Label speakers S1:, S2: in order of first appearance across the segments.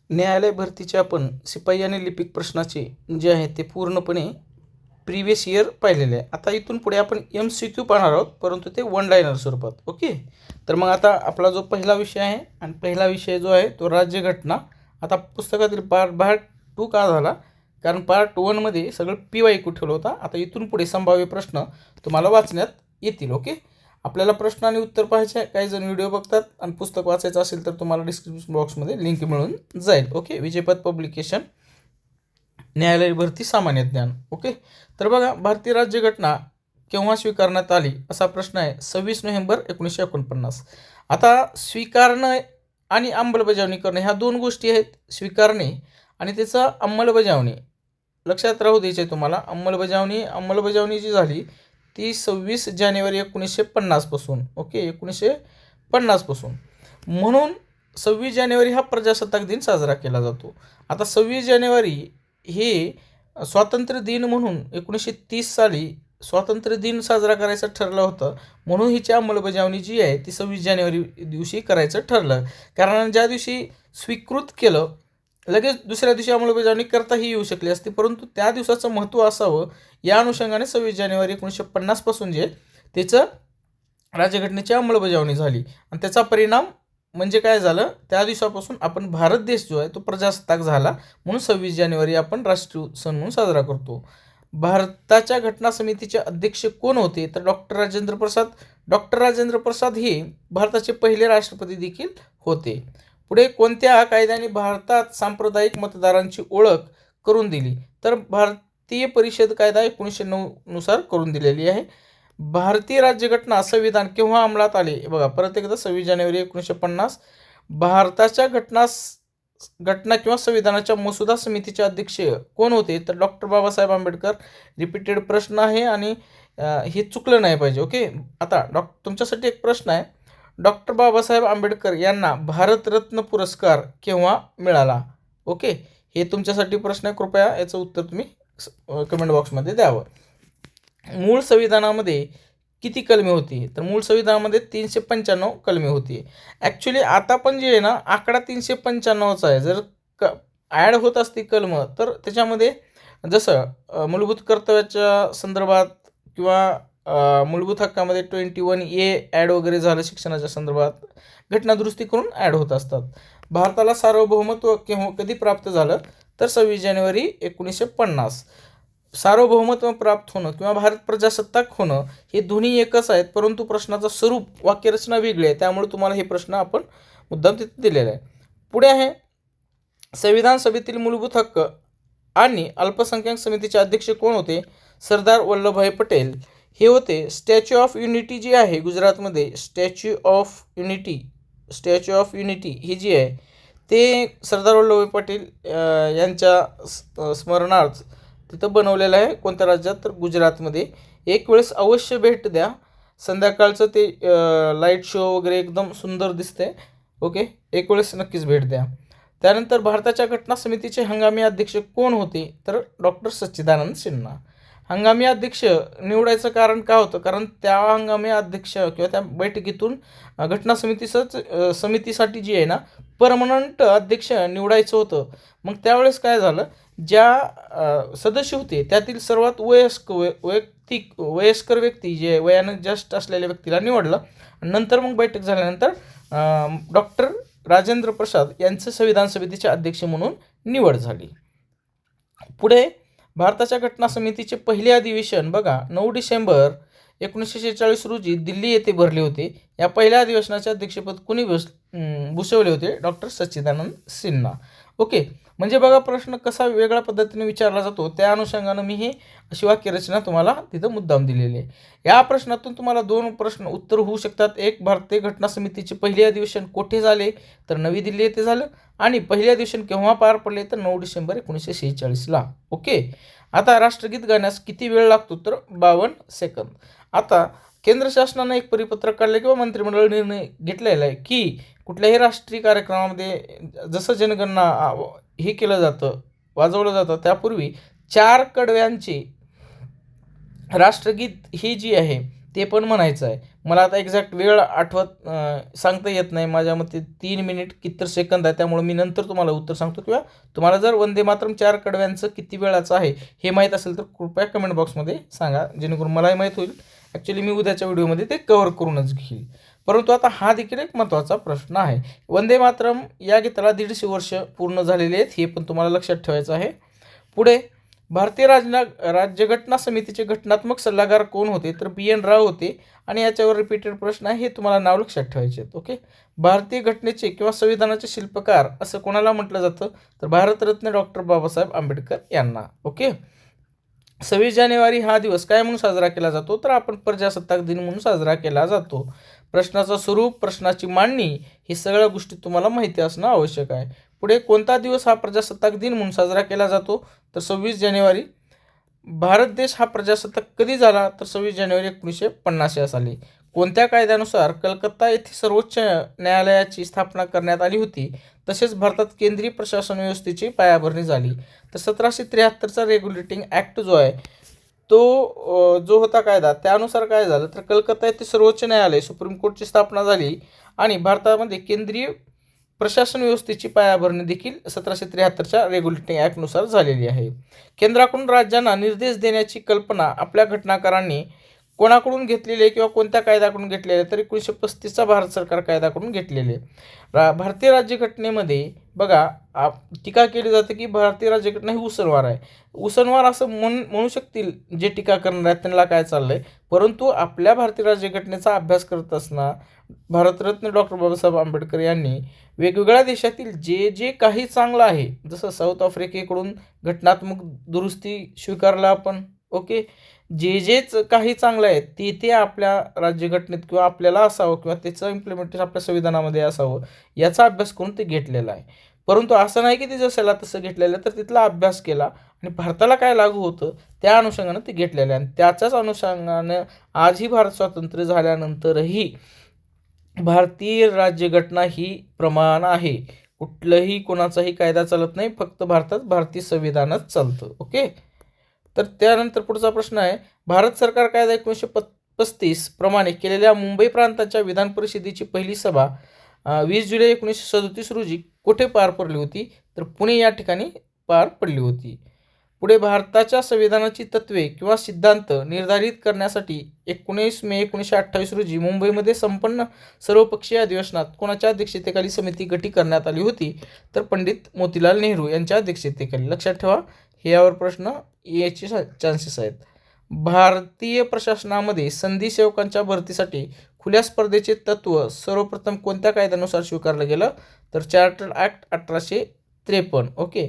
S1: न्यायालय भरतीचे आपण शिपाई आणि लिपिक प्रश्नाचे जे आहे ते पूर्णपणे प्रिव्हियस इयर पाहिलेले आहे. आता इथून पुढे आपण MCQ पाहणार आहोत, परंतु ते वन लाईनर स्वरूपात. ओके, तर मग आता आपला जो पहिला विषय आहे आणि पहिला विषय जो आहे तो राज्यघटना. आता पुस्तकातील पार्ट 2 का झाला, कारण पार्ट 1मध्ये सगळं PYQ ठेवलं होता. आता इथून पुढे संभाव्य प्रश्न तुम्हाला वाचण्यात येतील. ओके, आपल्याला प्रश्न आणि उत्तर पाहायचे आहे. काही जण व्हिडिओ बघतात आणि पुस्तक वाचायचं असेल तर तुम्हाला डिस्क्रिप्शन बॉक्समध्ये लिंक मिळून जाईल. ओके, विजयपथ पब्लिकेशन, न्यायालय भरती सामान्य ज्ञान. ओके, तर बघा, भारतीय राज्यघटना केव्हा स्वीकारण्यात आली असा प्रश्न आहे. 26 नोव्हेंबर 1949. आता स्वीकारणं आणि अंमलबजावणी करणे ह्या दोन गोष्टी आहेत. स्वीकारणे आणि त्याचं अंमलबजावणी लक्षात राहू द्यायचे आहे तुम्हाला. अंमलबजावणी जी झाली ती 26 जानेवारी 1950 पासून. ओके, 1950 पासून. म्हणून 26 जानेवारी हा प्रजासत्ताक दिन साजरा केला जातो. आता 26 जानेवारी हे स्वातंत्र्य दिन म्हणून 1930 साली स्वातंत्र्य दिन साजरा करायचं ठरलं होतं. म्हणून हिची अंमलबजावणी जी आहे ती 26 जानेवारी दिवशी करायचं ठरलं. कारण ज्या दिवशी स्वीकृत केलं लगेच दुसऱ्या दिवशी अंमलबजावणी करताही येऊ शकली असती, परंतु त्या दिवसाचं महत्त्व असावं या अनुषंगाने 26 जानेवारी 1950 पासून जे त्याचं राज्यघटनेची अंमलबजावणी झाली. आणि त्याचा परिणाम म्हणजे काय झालं, त्या दिवसापासून आपण भारत देश जो आहे तो प्रजासत्ताक झाला. म्हणून 26 जानेवारी आपण राष्ट्रीय सण म्हणून साजरा करतो. भारताच्या घटना समितीचे अध्यक्ष कोण होते, तर डॉक्टर राजेंद्र प्रसाद. डॉक्टर राजेंद्र प्रसाद हे भारताचे पहिले राष्ट्रपती देखील होते. पुढे कोणत्या कायद्याने भारतात सांप्रदायिक मतदारांची ओळख करून दिली, तर भारतीय परिषद कायदा 1909 नुसार करून दिलेली आहे. भारतीय राज्यघटना संविधान केव्हा अंमलात आले, बघा परत एकदा 26 जानेवारी 1950. भारताच्या घटना किंवा संविधानाच्या मसुदा समितीचे अध्यक्ष कोण होते, तर डॉक्टर बाबासाहेब आंबेडकर. रिपीटेड प्रश्न आहे आणि हे चुकलं नाही पाहिजे. ओके, आता तुमच्यासाठी एक प्रश्न आहे. डॉक्टर बाबासाहेब आंबेडकर यांना भारतरत्न पुरस्कार केव्हा मिळाला? ओके, हे तुमच्यासाठी प्रश्न आहे. कृपया याचं उत्तर तुम्ही कमेंट बॉक्समध्ये द्यावं. मूळ संविधानामध्ये किती कलमे होती, तर मूळ संविधानामध्ये 395 कलमे होती. ॲक्च्युली आता पण जे आहे ना आकडा 395चा आहे. जर ॲड होत असती कलमं तर त्याच्यामध्ये जसं मूलभूत कर्तव्याच्या संदर्भात किंवा मूलभूत हक्कामध्ये 21A ॲड वगैरे झालं, शिक्षणाच्या संदर्भात घटना दुरुस्ती करून ॲड होत असतात. भारताला सार्वभौमत्व कधी प्राप्त झालं, तर 26 जानेवारी 1950. सार्वभौमत्व प्राप्त होणं किंवा भारत प्रजासत्ताक होणं हे दोन्ही एकच आहेत, परंतु प्रश्नाचं स्वरूप वाक्यरचना वेगळी आहे. त्यामुळे तुम्हाला हे प्रश्न आपण मुद्दाम तिथे दिलेला आहे. पुढे आहे संविधान सभेतील मूलभूत हक्क आणि अल्पसंख्याक समितीचे अध्यक्ष कोण होते, सरदार वल्लभभाई पटेल हे होते. स्टॅच्यू ऑफ युनिटी जी आहे गुजरातमध्ये, स्टॅच्यू ऑफ युनिटी ही जी आहे ते सरदार वल्लभभाई पटेल यांच्या स्मरणार्थ तिथं बनवलेलं आहे. कोणत्या राज्यात, तर गुजरातमध्ये. एक वेळेस अवश्य भेट द्या. संध्याकाळचं ते लाईट शो वगैरे एकदम सुंदर दिसते. ओके, एक वेळेस नक्कीच भेट द्या. त्यानंतर भारताच्या घटना समितीचे हंगामी अध्यक्ष कोण होते, तर डॉक्टर सच्चिदानंद सिन्हा. हंगामी अध्यक्ष निवडायचं कारण काय होतं, कारण त्या हंगामी अध्यक्ष किंवा त्या बैठकीतून घटना समितीसाठी जी आहे ना परमनंट अध्यक्ष निवडायचं होतं. मग त्यावेळेस काय झालं, ज्या सदस्य होते त्यातील सर्वात वयस्कर व्यक्ती जे वयानं जास्त असलेल्या व्यक्तीला निवडलं. नंतर मग बैठक झाल्यानंतर डॉक्टर राजेंद्र प्रसाद यांचं संविधान समितीचे अध्यक्ष म्हणून निवड झाली. पुढे भारताच्या घटना समितीचे पहिले अधिवेशन बघा 9 डिसेंबर 1946 रोजी दिल्ली येथे भरले होते. या पहिल्या अधिवेशनाचे अध्यक्षपद कुणी भूषवले होते, डॉक्टर सच्चिदानंद सिन्हा. ओके, म्हणजे बघा प्रश्न कसा वेगळ्या पद्धतीने विचारला जातो, त्या अनुषंगानं मी ही अशी वाक्यरचना तुम्हाला तिथं मुद्दाम दिलेली आहे. या प्रश्नातून तुम्हाला 2 प्रश्न उत्तर होऊ शकतात. एक, भारतीय घटना समितीचे पहिले अधिवेशन कोठे झाले, तर नवी दिल्ली येथे झालं. आणि पहिले अधिवेशन केव्हा पार पडले, तर 9 डिसेंबर 1946ला. ओके, आता राष्ट्रगीत गाण्यास किती वेळ लागतो, तर 52 सेकंद. आता केंद्र शासनानं एक परिपत्रक काढले किंवा मंत्रिमंडळ निर्णय घेतलेला आहे की कुठल्याही राष्ट्रीय कार्यक्रमामध्ये जसं जनगणना हे केलं जातं, वाजवलं जातं, त्यापूर्वी 4 कडव्यांचे राष्ट्रगीत ही जी आहे ते पण म्हणायचं आहे. मला आता एक्झॅक्ट वेळ सांगता येत नाही. माझ्या मते 3 मिनिट किती सेकंद आहे, त्यामुळे मी नंतर तुम्हाला उत्तर सांगतो. किंवा तुम्हाला जर वंदे मातरम 4 कडव्यांचं किती वेळाचं आहे हे माहीत असेल तर कृपया कमेंट बॉक्समध्ये सांगा, जेणेकरून मलाही माहीत होईल. ॲक्च्युली मी उद्याच्या व्हिडिओमध्ये ते कव्हर करूनच घेईल. परंतु आता हा देखील एक महत्त्वाचा प्रश्न आहे. वंदे मातरम या गीताला 150 वर्ष पूर्ण झालेले आहेत, हे पण तुम्हाला लक्षात ठेवायचं आहे. पुढे भारतीय राज्यघटना समितीचे घटनात्मक सल्लागार कोण होते, तर BN राव होते. आणि याच्यावर रिपीटेड प्रश्न आहे, हे तुम्हाला नाव लक्षात ठेवायचे आहेत. ओके. भारतीय घटनेचे किंवा संविधानाचे शिल्पकार असं कोणाला म्हटलं जातं, तर भारतरत्न डॉक्टर बाबासाहेब आंबेडकर यांना. ओके. 26 जानेवारी हा दिवस काय म्हणून साजरा केला जातो, तर आपण प्रजासत्ताक दिन म्हणून साजरा केला जातो. प्रश्नाचं स्वरूप, प्रश्नाची मांडणी, ही सगळ्या गोष्टी तुम्हाला माहिती असणं आवश्यक आहे. पुढे कोणता दिवस हा प्रजासत्ताक दिन म्हणून साजरा केला जातो, तर 26 जानेवारी. भारत देश हा प्रजासत्ताक कधी झाला, तर 26 जानेवारी 1950 या साली. कोणत्या कायद्यानुसार कलकत्ता येथे सर्वोच्च न्यायालयाची स्थापना करण्यात आली होती, तसेच भारतात केंद्रीय प्रशासन व्यवस्थेची पायाभरणी झाली, तर 1773चा रेग्युलेटिंग ॲक्ट जो आहे तो जो होता कायदा, त्यानुसार काय झालं, तर कलकत्ता येथे सर्वोच्च न्यायालय सुप्रीम कोर्टची स्थापना झाली आणि भारतामध्ये केंद्रीय प्रशासन व्यवस्थेची पायाभरणी देखील 1773च्या रेग्युलेटिंग ॲक्टनुसार झालेली आहे. केंद्राकडून राज्यांना निर्देश देण्याची कल्पना आपल्या घटनाकारांनी कोणाकडून घेतलेली आहे किंवा कोणत्या कायद्याकडून घेतलेले आहे, तर 1935चा भारत सरकार कायद्याकडून घेतलेले. भारतीय राज्यघटनेमध्ये बघा टीका केली जाते की भारतीय राज्यघटना ही उसनवार आहे. उसनवार असं म्हणू शकतील जे टीका करणार आहेत त्यांना काय चाललं आहे. परंतु आपल्या भारतीय राज्यघटनेचा अभ्यास करत असताना भारतरत्न डॉक्टर बाबासाहेब आंबेडकर यांनी वेगवेगळ्या देशातील जे जे काही चांगलं आहे, जसं साऊथ आफ्रिकेकडून घटनात्मक दुरुस्ती स्वीकारला आपण. ओके. जे जेच काही चांगलं आहे ते ते आपल्या राज्यघटनेत किंवा आपल्याला असावं किंवा त्याचं इम्प्लिमेंटेशन आपल्या संविधानामध्ये असावं, याचा अभ्यास करून ते घेतलेला आहे. परंतु असं नाही की ते जसंला तसं घेतलेलं, तर तिथला अभ्यास केला आणि भारताला काय लागू होतं त्या अनुषंगानं ते घेतलेलं आहे. आणि त्याच्याच अनुषंगानं आजही भारत स्वातंत्र्य झाल्यानंतरही भारतीय राज्यघटना ही प्रमाण आहे. कुठलंही कोणाचाही कायदा चालत नाही, फक्त भारतात भारतीय संविधानच चालतं. ओके. तर त्यानंतर पुढचा प्रश्न आहे, भारत सरकार कायदा 1935 प्रमाणे केलेल्या मुंबई प्रांताच्या विधान परिषदेची पहिली सभा 20 जुलै 1937 रोजी कुठे पार पडली होती, तर पुणे या ठिकाणी पार पडली होती. पुढे भारताच्या संविधानाची तत्त्वे किंवा सिद्धांत निर्धारित करण्यासाठी 19 मे 1928 रोजी मुंबईमध्ये संपन्न सर्वपक्षीय अधिवेशनात कोणाच्या अध्यक्षतेखाली समिती गठीत करण्यात आली होती, तर पंडित मोतीलाल नेहरू यांच्या अध्यक्षतेखाली. लक्षात ठेवा, हे यावर प्रश्न याचे चान्सेस आहेत. भारतीय प्रशासनामध्ये संधी सेवकांच्या भरतीसाठी खुल्या स्पर्धेचे तत्त्व सर्वप्रथम कोणत्या कायद्यानुसार स्वीकारलं गेलं, तर चार्टर ॲक्ट 1853. ओके.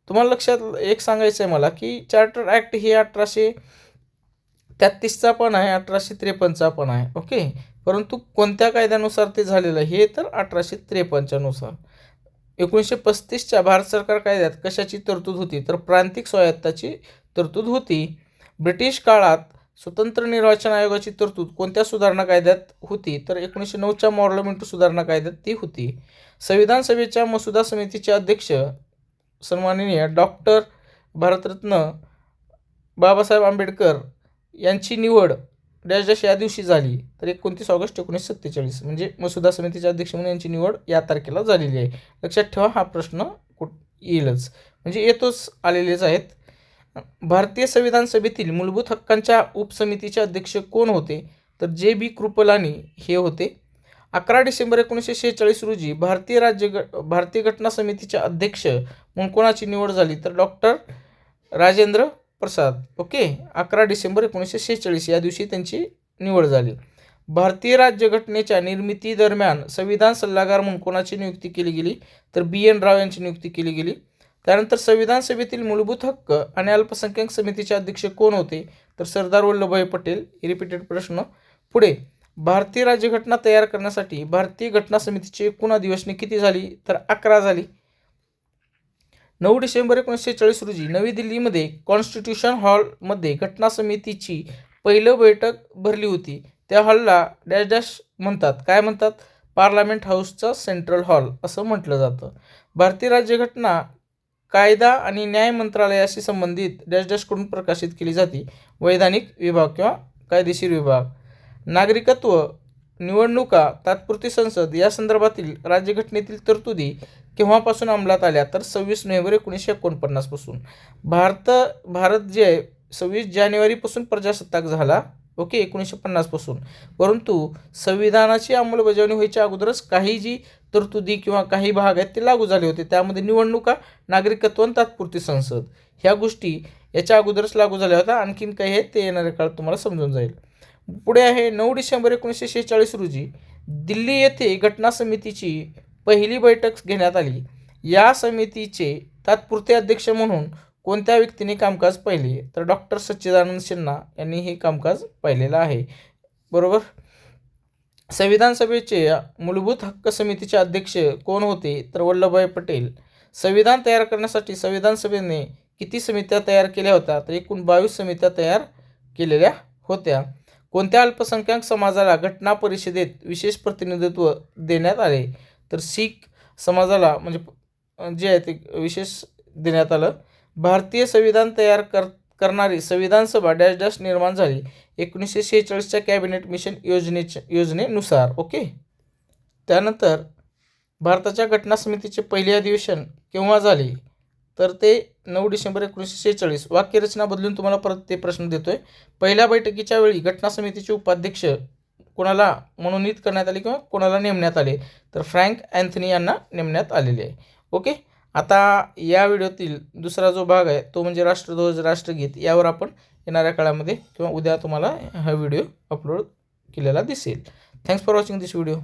S1: तुम्हाला लक्षात एक सांगायचं आहे मला की चार्टर ॲक्ट हे 1833चा पण आहे, 1853चा पण आहे. ओके. परंतु कोणत्या कायद्यानुसार ते झालेलं हे तर 1853च्या नुसार. 1935च्या भारत सरकार कायद्यात कशाची तरतूद होती, तर प्रांतिक स्वायत्ताची तरतूद होती. ब्रिटिश काळात स्वतंत्र निर्वाचन आयोगाची तरतूद कोणत्या सुधारणा कायद्यात होती, तर 1909च्या मॉर्लमेंट सुधारणा कायद्यात ती होती. संविधान सभेच्या मसुदा समितीचे अध्यक्ष सन्माननीय डॉक्टर भारतरत्न बाबासाहेब आंबेडकर यांची निवड डॅश डॅश या दिवशी झाली, तर 29 ऑगस्ट 1947. म्हणजे मसुदा समितीचे अध्यक्ष म्हणून यांची निवड या तारखेला झालेली आहे. लक्षात ठेवा, हा प्रश्न येईलच, म्हणजे येतोच आलेलेच आहेत. भारतीय संविधान सभेतील मूलभूत हक्कांच्या उपसमितीचे अध्यक्ष कोण होते, तर JB कृपलानी हे होते. 11 डिसेंबर 1946 रोजी भारतीय घटना समितीचे अध्यक्ष म्हणून कोणाची निवड झाली, तर डॉक्टर राजेंद्र प्रसाद. ओके. 11 डिसेंबर 1946 या दिवशी त्यांची निवड झाली. भारतीय राज्यघटनेच्या निर्मितीदरम्यान संविधान सल्लागार म्हणून कोणाची नियुक्ती केली गेली, तर BN राव यांची नियुक्ती केली गेली. त्यानंतर संविधान सभेतील मूलभूत हक्क आणि अल्पसंख्याक समितीचे अध्यक्ष कोण होते, तर सरदार वल्लभभाई पटेल. हे रिपीटेड प्रश्न. पुढे भारतीय राज्यघटना तयार करण्यासाठी भारतीय घटना समितीची एकूण अधिवेशने किती झाली, तर 11 झाली. 9 डिसेंबर 1940 रोजी नवी दिल्लीमध्ये कॉन्स्टिट्यूशन हॉलमध्ये घटना समितीची पहिलं बैठक भरली होती. त्या हॉलला डॅश डॅश म्हणतात. काय म्हणतात, पार्लमेंट हाऊसचा सेंट्रल हॉल असं म्हटलं जातं. भारतीय राज्यघटना कायदा आणि न्याय मंत्रालयाशी संबंधित डॅश डॅश कडून प्रकाशित केली जाते. वैधानिक विभाग किंवा कायदेशीर विभाग. नागरिकत्व, निवडणुका, तात्पुरती संसद या संदर्भातील राज्यघटनेतील तरतुदी केव्हापासून अंमलात आल्या? तर 26 नोव्हेंबर 1949 पासून. भारत जे आहे 26 जानेवारीपासून प्रजासत्ताक झाला, ओके, 1950 पासून. परंतु संविधानाची अंमलबजावणी व्हायच्या अगोदरच काही जी तरतुदी किंवा काही भाग आहेत ते लागू झाले होते. त्यामध्ये निवडणुका, नागरिकत्व आणि तात्पुरती संसद ह्या गोष्टी याच्या अगोदरच लागू झाल्या होत्या. आणखीन काही आहेत ते येणाऱ्या काळात तुम्हाला समजून जाईल. पुढे आहे 9 डिसेंबर 1946 रोजी दिल्ली येथे घटना समितीची पहिली बैठक घेण्यात आली. या समितीचे तात्पुरते अध्यक्ष म्हणून कोणत्या व्यक्तीने कामकाज पाहिले? तर डॉक्टर सच्चिदानंद सिन्हा यांनी हे कामकाज पाहिलेलं आहे. बरोबर. संविधान सभेचे मूलभूत हक्क समितीचे अध्यक्ष कोण होते? तर वल्लभभाई पटेल. संविधान तयार करण्यासाठी संविधान सभेने किती समित्या तयार केल्या होत्या? तर एकूण 22 समित्या तयार केलेल्या होत्या. कोणत्या अल्पसंख्याक समाजाला घटना परिषदेत विशेष प्रतिनिधित्व देण्यात आले? तर शीख समाजाला म्हणजे जे आहे ते विशेष देण्यात आलं. भारतीय संविधान तयार करणारी संविधान सभा डॅश डॅश निर्माण झाली? 1946च्या कॅबिनेट मिशन योजनेनुसार, ओके. त्यानंतर भारताच्या घटना समितीचे पहिले अधिवेशन केव्हा झाले? तर ते 9 डिसेंबर 1946. वाक्यरचना बदलून तुम्हाला परत ते प्रश्न देतोय. पहिल्या बैठकीच्या वेळी घटना समितीचे उपाध्यक्ष कोणाला मनोनीत करण्यात आले किंवा कोणाला नेमण्यात आले? तर फ्रँक अँथनी यांना नेमण्यात आलेले आहे, ओके. आता या व्हिडिओतील दुसरा जो भाग आहे तो म्हणजे राष्ट्रध्वज, राष्ट्रगीत यावर आपण येणाऱ्या काळामध्ये किंवा उद्या तुम्हाला हा व्हिडिओ अपलोड केलेला दिसेल. Thanks for watching this video.